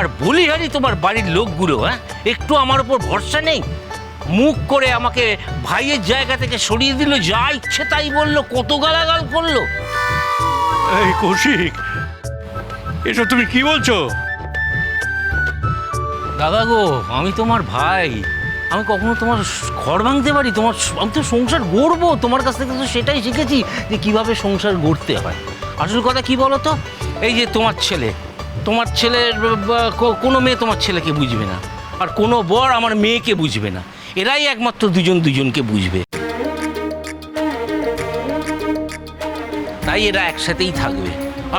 আর বলিহারি তোমার বাড়ির লোকগুলো, হ্যাঁ, একটু আমার উপর ভরসা নেই। মুখ করে আমাকে ভাইয়ের জায়গা থেকে সরিয়ে দিল, যা ইচ্ছে তাই বললো, কত গালাগাল করলো। এই কৌশিক, এসব তুমি কি বলছো? দাদা গো, আমি তোমার ভাই, আমি কখনো তোমার ঘর ভাঙতে পারি? আমি তো সংসার গড়বো, তোমার কাছ থেকে তো সেটাই শিখেছি যে কিভাবে সংসার গড়তে হয়। আসল কথা কি বলো তো, এই যে তোমার ছেলের কোনো মেয়ে তোমার ছেলেকে বুঝবে না, আর কোনো বর আমার মেয়েকে বুঝবে না। এরাই একমাত্র দুজনকে বুঝবে, তাই এরা একসাথেই থাকবে।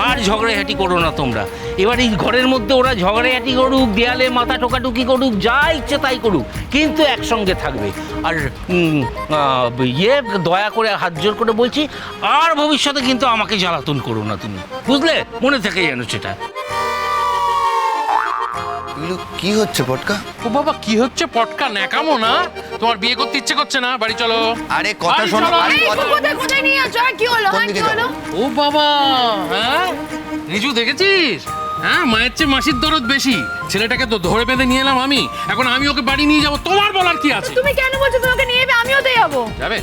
আর ঝগড়াঝাটি করো না তোমরা। এবার এই ঘরের মধ্যে ওরা ঝগড়াঝাটি করুক, দেয়ালে মাথা টোকাটুকি করুক, যা ইচ্ছে তাই করুক, কিন্তু একসঙ্গে থাকবে। আর দয়া করে হাত জোর করে বলছি, আর ভবিষ্যতে কিন্তু আমাকে জ্বালাতন করো না তুমি, বুঝলে? মনে থেকে যেন সেটা। কি হচ্ছে পটকা? ও বাবা, কি হচ্ছে পটকা? ন্যাকামো না? তোমার বিয়ে করতে ইচ্ছে করছে না? বাড়ি চলো। আরে কথা শোনো। কোথায় নিয়ে যাচ্ছ? কি হলো? কি হলো? ও বাবা, হ্যাঁ রিজু দেখেছিস? হ্যাঁ, মায়ের চেয়ে মাসির দরদ বেশি। ছেলেটাকে তো ধরে বেঁধে নিয়ে এলাম আমি, এখন আমি ওকে বাড়ি নিয়ে যাবো। তোমার বলার কি আছে? তুমি কেন বলছো তোমাকে নিয়ে যাবে? আমিও তো যাবো। যাবে?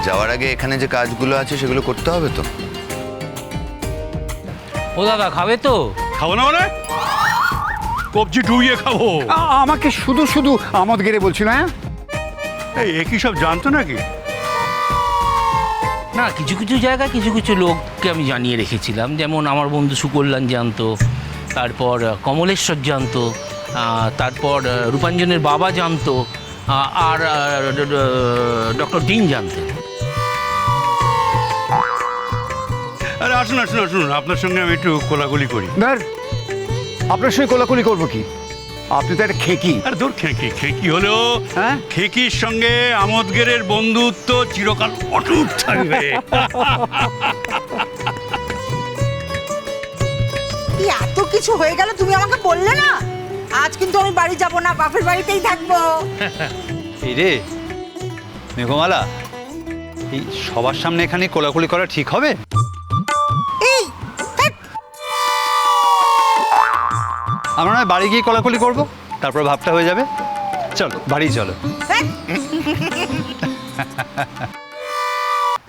যাওয়ার আগে এখানে যে কাজগুলো আছে সেগুলো করতে হবে তো। ও দাদা, খাবে তো? খাবো না মানে? কবজি ডুবিয়ে খাবো। আমাকে শুধু শুধু আমোদ গেড়ে বলছিল। হ্যাঁ, এই একই সব জানতো নাকি? না, কিছু কিছু জায়গায় কিছু কিছু লোককে আমি জানিয়ে রেখেছিলাম, যেমন আমার বন্ধু সুকল্যাণ জানতো, তারপর কমলেশ্বর জানতো, তারপর রূপাঞ্জনের বাবা জানতো, আর ডক্টর ডিন জানতেন। আরে আসুন আসুন আসুন, আপনার সঙ্গে আমি একটু কোলাকুলি করি। ধর, আপনার সঙ্গে কোলাকুলি করবো কি? আপনি তো একটা খেকি। আরে দূর, খেকি হলেও হ্যাঁ, খেকির সঙ্গে আমোদগেরের বন্ধুত্ব চিরকাল অটুট থাকবে। এত কিছু হয়ে গেল, তুমি আমাকে বললে না? আজ কিন্তু আমি বাড়ি যাব না, বাপের বাড়িতেই থাকবো। এই রে মেঘমালা, এই সবার সামনে এখানে কোলাকুলি করা ঠিক হবে? এই আমরা নয় বাড়ি গিয়ে কোলাকুলি করবো, তারপর ভাবটা হয়ে যাবে। চলো বাড়ি চলো।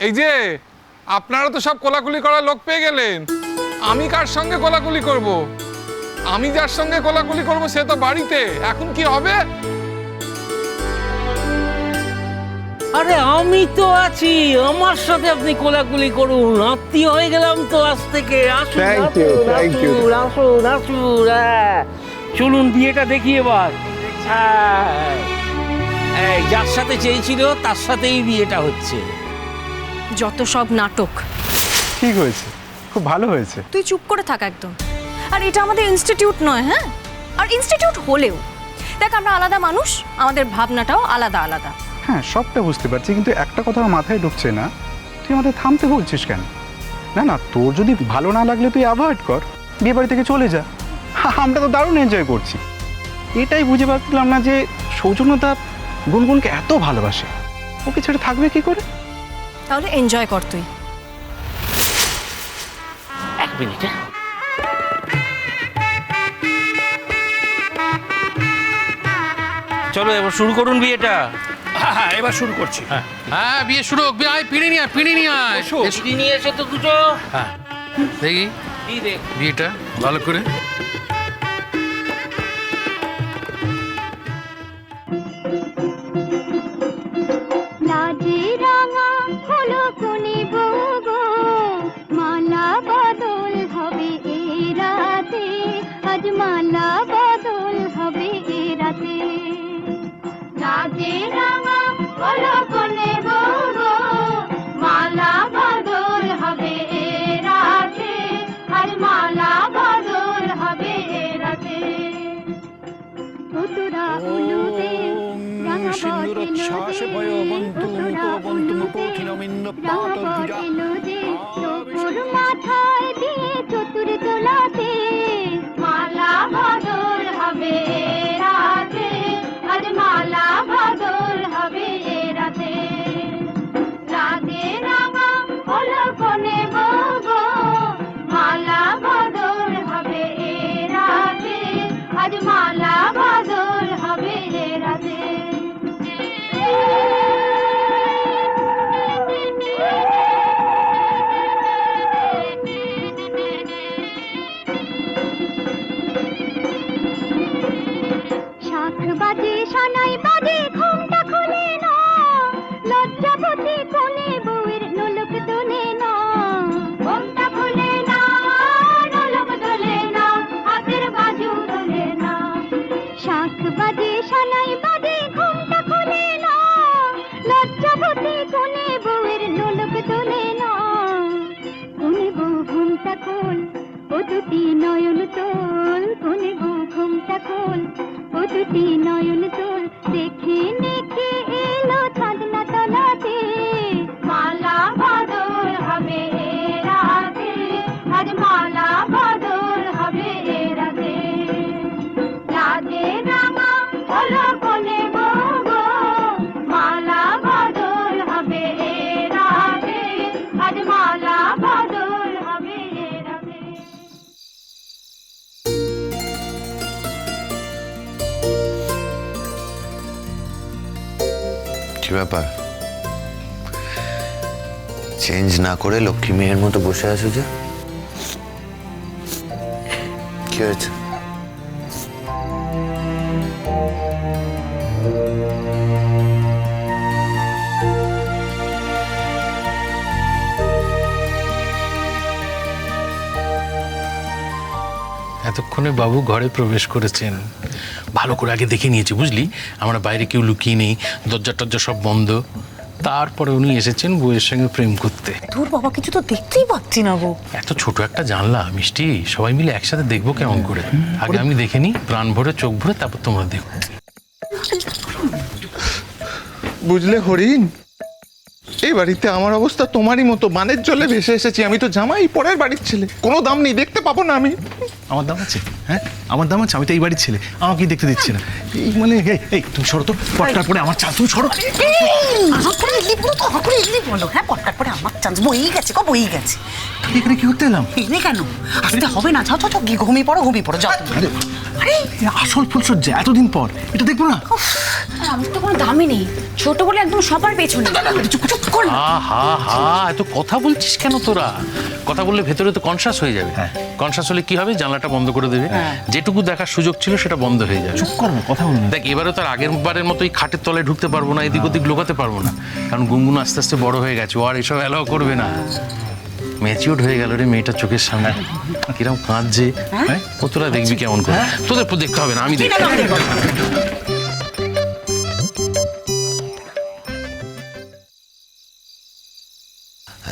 এই যে আপনারা তো সব কোলাকুলি করার লোক পেয়ে গেলেন, আমি কার সঙ্গে কোলাকুলি করব? আমি যার সঙ্গে কোলাকুলি করব সে তো বাড়িতে। এখন কি হবে? আরে আমি তো আছি, আমার সাথে আপনি কোলাকুলি করুন, আত্মীয় হয়ে গেলাম তো আজ থেকে। আসুন আসুন, চলুন বিয়েটা দেখি এবার। এই যার সাথে চেয়েছিল তার সাথেই বিয়েটা হচ্ছে। যত সব নাটক। ঠিক হয়েছে, খুব ভালো হয়েছে। তুই চুপ করে থাক একদম। আর এটা আমাদের ইনস্টিটিউট নয়, হ্যাঁ? আর ইনস্টিটিউট হলেও দেখ, আমরা আলাদা মানুষ, আমাদের ভাবনাটাও আলাদা আলাদা। হ্যাঁ, সবটা বুঝতে পারছি, কিন্তু একটা কথা আমার মাথায় ঢুকছে না, তুই আমাদের থামতে বলছিস কেন? না না, তোর যদি ভালো না লাগলে তুই অ্যাভয়েড কর, বিয়ে বাড়ি থেকে চলে যা। আমরা তো দারুণ এনজয় করছি। এটাই বুঝে পারছিলাম না যে সৌজন্যতা গুনগুনকে এত ভালোবাসে, ওকে ছেড়ে থাকবে কি করে? তাহলে এনজয় কর তুই। এক মিনিট। চলো এবার শুরু করুন বিয়েটা। হ্যাঁ, এবার শুরু করছি। হ্যাঁ, বিয়ে শুরু হোক। আয়, পিড়ি নিয়ে আয়, পিড়ি নিয়ে আয়। এসি নিয়ে এসে তো দুটো। দেখি এই দেখ, বিয়েটা ভালো করে। মালা বদল হবে এ রাতে, রাতে রাঙা হলো কোনে গো, মালা বদল হবে এ রাতে, আজ মালা বদল হবে এ রাতে। তোরা উলুদে রাঙা বদল যে তোর মাথায় দিয়ে চতুর তোলাতে, মালা বদল হবে রাতে, আজ মালা বদল হবে রাতে, রাতে রাঙা হলো কোনে গো, মালা বদল হবে রাতে। সানাই বাজে ঘুমটা খুলে না, লজ্জাবতী কোণে বউয়ের নোলক তোলে না, ঘুমটা খুলে না, নোলক তোলে না, হাতের বাজু তোলে না, শাঁখ বাজে সানাই বাজে ঘুমটা খুলে না, লজ্জাবতী কোণে বউয়ের নোলক তোলে না, কোণে বউ ঘুমটা খোল, ও দুটি নয়ন তোল, কোণে বউ ঘুমটা খোল, ও দুটি নয়ন তোল, দেখে নেকে এলো চাঁদনা তলাতে, মালা বদল হবে এ রাতে, আজ মালা বদল হবে এ রাতে, রাতে রাঙা হলো কোণে বউ গো, মালা বদল হবে এ রাতে, আজ মালা বদল হবে এ রাতে। কি ব্যাপার, চেঞ্জ না করে লক্ষ্মী মেয়ের মতো বসে আছো যে? কি হয়েছে? এতক্ষণে বাবু ঘরে প্রবেশ করেছেন, ভালো করে আগে দেখে নিয়েছি বুঝলি, আমরা বাইরে কেউ লুকিয়ে নেই, দরজা টরজা সব বন্ধ, তারপরে উনি এসেছেন বউয়ের সঙ্গে প্রেম করতে। তোর বাবা কিছু তো দেখতেই পাচ্ছি না গো। এত ছোট একটা জানলা মিষ্টি, সবাই মিলে একসাথে দেখবো কেমন করে, আগে আমি দেখে নিই প্রাণ ভরে চোখ ভরে, তারপর তোমরা দেখো। বুঝলে হরিণ, এই বাড়িতে আমার অবস্থা তোমারই মতো, মানের জলে ভেসে এসেছি। আমি তো জামাই, পরের বাড়ির ছেলে, কোনো দাম নেই, দেখতে পাবো না আমি। আমার দাম আছে? হ্যাঁ আমার দাম আছে, আমি তো এই বাড়ির ছেলে, আমাকে দেখতে দিচ্ছে না। এই মানে এই তুমি সরো তো, পটকার পরে আমার চাল, তুমি সরো। হ্যাঁ পটকার পরে আমার চান্স বই গেছে, বই গেছে। এখানে কি করতে এলাম? এনে কেন আসতে হবে না, যাও যাও, ঘুমিয়ে পড়ো যাও। আরে আসল ফুলসজ্জা এতদিন পর, এটা দেখবো না? আমি তো কোনো দামই নেই, ছোট বলে একদম সবার পেছনে। হা এত কথা বলছিস কেন তোরা? কথা বললে ভেতরে তো কনসাস হয়ে যাবে। কনসাস হলে কি হবে, জানলাটা বন্ধ করে দেবে, যেটুকু দেখার সুযোগ ছিল সেটা বন্ধ হয়ে যাবে। চুপ করো, কথা বলুন। দেখ এবারে তো আর আগের বারের মতোই খাটের তলায় ঢুকতে পারবো না, এদিক ওদিক লোকাতে পারবো না, কারণ গুনগুন আস্তে আস্তে বড় হয়ে গেছে, ও আর এসব অ্যালাও করবে না। ম্যাচিউরড হয়ে গেল রে মেয়েটার চোখের সামনে, কিরম কাঁদছে, ও তোরা দেখবি কেমন করে, তোদের দেখতে হবে না, আমি দেখবো।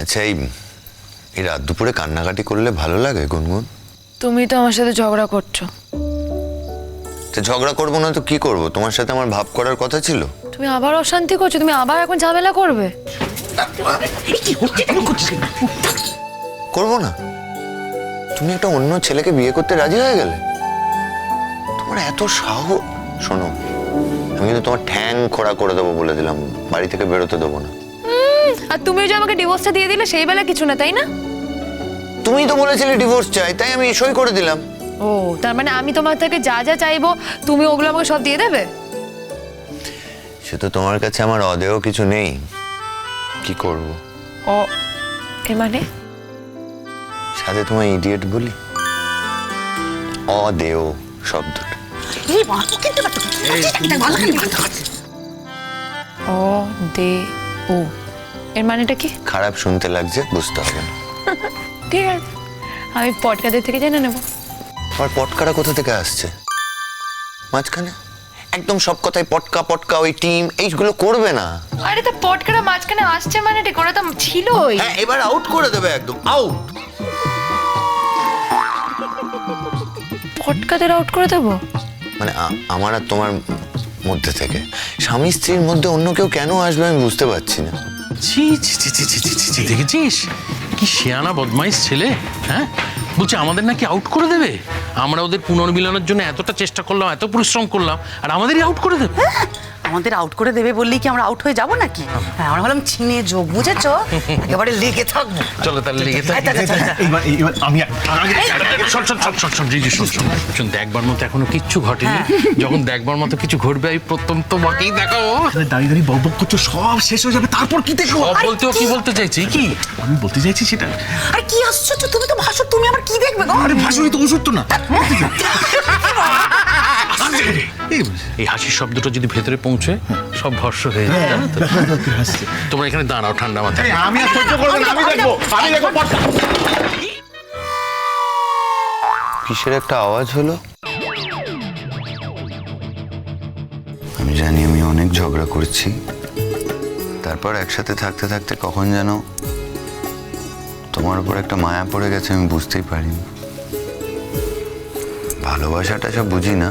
আচ্ছা, এই রাত দুপুরে কান্নাকাটি করলে ভালো লাগে গুনগুন? তুমি তো আমার সাথে ঝগড়া করছো। তো ঝগড়া করবো না তো কি করবো? তোমার সাথে আমার ভাব করার কথা ছিল। তুমি আবার অশান্তি করছো, তুমি আবার এখন ঝামেলা করবে। করবো না? তুমি একটা অন্য ছেলেকে বিয়ে করতে রাজি হয়ে গেলে? তোমার এত সাহস! শোনো, আমি কিন্তু তোমার ঠ্যাং খোড়া করে দেবো বলে দিলাম, বাড়ি থেকে বেরোতে দেবো না। আর তুমি যে আমাকে ডিভোর্সটা দিয়ে দিলে সেই বেলা কিছু না, তাই না? তুমি তো বলেছিলে ডিভোর্স চাই, তাই আমি সই করে দিলাম। ও তার মানে আমি তোমার থেকে যা যা চাইবো তুমি ওগুলো আমাকে সব দিয়ে দেবে? সে তো তোমার কাছে আমার অদেয় কিছু নেই, কি করব? ও এর মানে? সাথে তোমায় ইডিয়েট বলি, অদেয় শব্দটা। ও দে ও, এর মানেটা কি? খারাপ শুনতে লাগছে, বুঝতে হবে না। ঠিক আছে, আমি পটকাদের থেকে জেনে নেবো। আর পটকারা কোথা থেকে আসছে মাঝখানে? একদম সব কথাই পটকা পটকা, ওই টিম এইগুলো করবে না। আরে তো পটকারা মাঝখানে আসছে মানে ঠিক ওরা তো ছিলই। হ্যাঁ, এবার আউট করে দেবে, একদম আউট। পটকাদের আউট করে দেবো মানে আমার আর তোমার মধ্যে থেকে স্বামী স্ত্রীর মধ্যে অন্য কেউ কেন আসবে আমি বুঝতে পারছি না। ছি ছি ছি ছি ছি ছি ছি, দেখেছিস কি শিয়ানা বদমাইশ ছেলে, হ্যাঁ বলছে আমাদের নাকি আউট করে দেবে। আমরা ওদের পুনর্মিলনের জন্য এতটা চেষ্টা করলাম, এত পরিশ্রম করলাম, আর আমাদেরই আউট করে দেবে। আমাদের আউট করে দেবে বললেই কি আমরা আউট হয়ে যাবো নাকি? আমরা বললাম ছিনে যোগ, বুঝেছো? একেবারে লেগে থাকবো। চলো তাহলে লেগে থাক। এইবার আমি শোন, দেখবার মতো এখনো কিচ্ছু ঘটেনি, যখন দেখবার মতো কিছু ঘটবে আমি প্রথম তোমাকেই দেখাবো। দাঁড়িয়ে দাঁড়িয়ে বক বক করছো, সব শেষ হয়ে যাবে, তারপর কি দেখো? সব বলতেও কি বলতে চাইছি কি? আমি বলতে চাইছি সেটা। আর কি আশ্চর্য, তুমি তো ভাসুর, তুমি আবার কি দেখবে গো? আরে ভাসুরি তো ওষুধ তো না। ঠিক বলেছিস। এই হাসির শব্দটা যদি ভেতরে পৌঁছে সব ভস্য হয়ে যায় জানো তো? তোমরা এখানে দাঁড়াও ঠান্ডা মাথায়। আমি আর সহ্য করবো না, আমি দেখবো পটটা। কিসের একটা আওয়াজ হলো? আমি জানি আমি অনেক ঝগড়া করছি, তারপর একসাথে থাকতে থাকতে কখন যেন তোমার উপর একটা মায়া পড়ে গেছে, আমি বুঝতেই পারিনি। ভালোবাসাটা সব বুঝি না,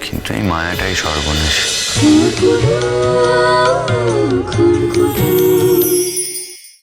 কিন্তু এই মায়াটাই সর্বনাশ।